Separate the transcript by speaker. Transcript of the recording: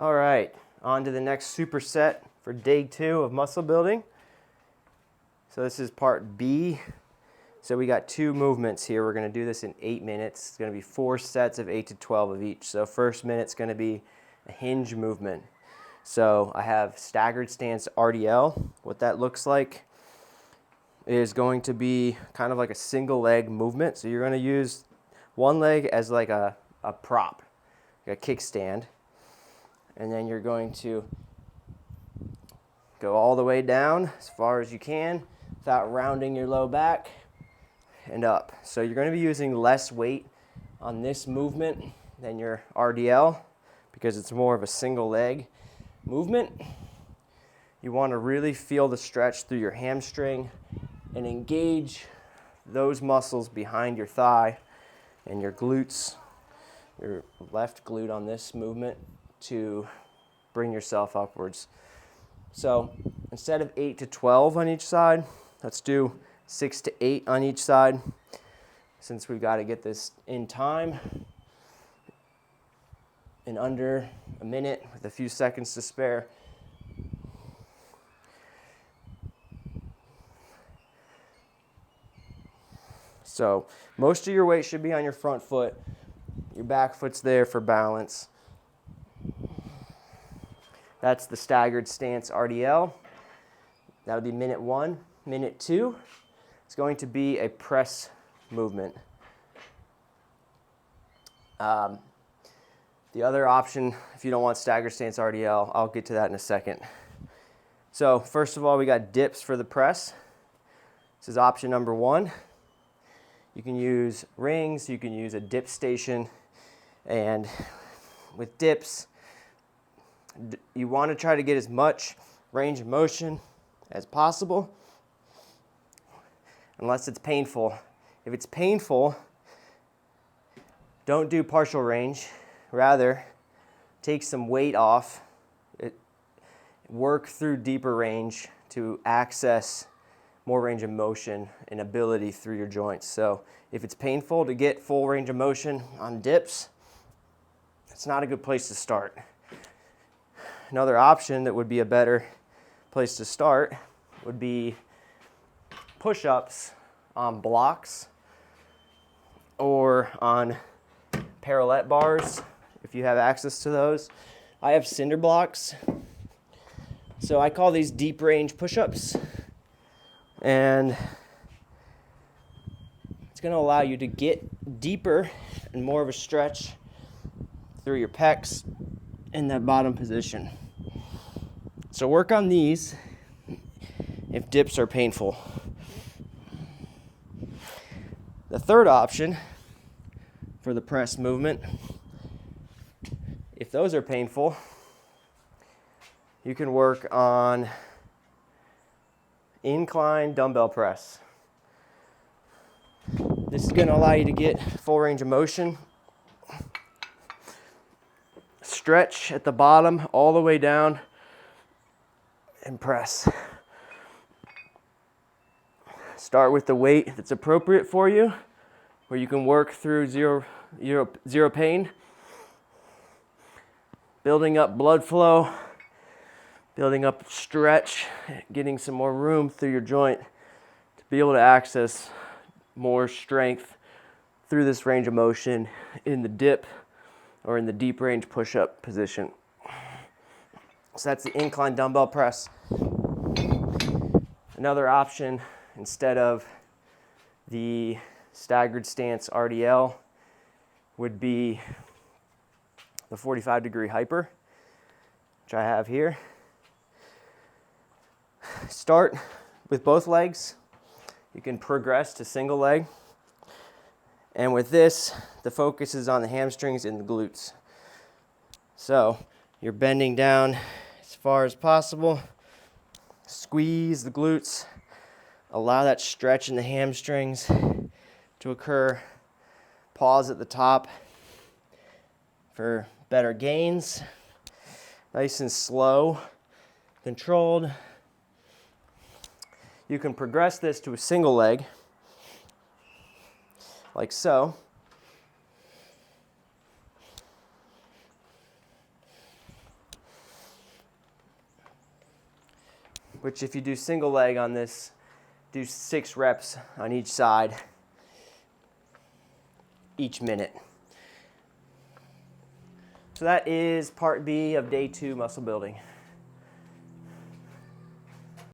Speaker 1: All right, on to the next superset for day 2 of muscle building. So this is part B. So we got 2 movements here. We're going to do this in 8 minutes. It's going to be 4 sets of 8 to 12 of each. So first minute's going to be a hinge movement. So I have staggered stance RDL. What that looks like is going to be kind of like a single leg movement. So you're going to use one leg as like a prop, like a kickstand. And then you're going to go all the way down as far as you can without rounding your low back and up. So you're going to be using less weight on this movement than your RDL because it's more of a single leg movement. You want to really feel the stretch through your hamstring and engage those muscles behind your thigh and your glutes, your left glute on this movement, to bring yourself upwards. So instead of 8 to 12 on each side, let's do 6 to 8 on each side, since we've got to get this in time, in under a minute with a few seconds to spare. So most of your weight should be on your front foot. Your back foot's there for balance. That's the staggered stance RDL. That'll be minute 1. Minute 2 is going to be a press movement. The other option, if you don't want staggered stance RDL, I'll get to that in a second. So first of all, we got dips for the press. This is option number 1. You can use rings, you can use a dip station, and with dips, you want to try to get as much range of motion as possible, unless it's painful. If it's painful, don't do partial range. Rather, take some weight off, work through deeper range to access more range of motion and ability through your joints. So if it's painful to get full range of motion on dips, it's not a good place to start. Another option that would be a better place to start would be push-ups on blocks or on parallel bars if you have access to those. I have cinder blocks, so I call these deep range push-ups, and it's going to allow you to get deeper and more of a stretch through your pecs in that bottom position. So work on these if dips are painful. The third option for the press movement, if those are painful, you can work on incline dumbbell press. This is going to allow you to get full range of motion. Stretch at the bottom all the way down and press. Start with the weight that's appropriate for you, where you can work through zero pain, building up blood flow, building up stretch, getting some more room through your joint to be able to access more strength through this range of motion in the dip or in the deep range push-up position. So that's the incline dumbbell press. Another option, instead of the staggered stance RDL, would be the 45-degree hyper, which I have here. Start with both legs. You can progress to single leg. And with this, the focus is on the hamstrings and the glutes. So you're bending down as far as possible. Squeeze the glutes. Allow that stretch in the hamstrings to occur. Pause at the top for better gains. Nice and slow, controlled. You can progress this to a single leg, like so. which if you do single leg on this, do 6 reps on each side each minute. So that is part B of day 2 muscle building.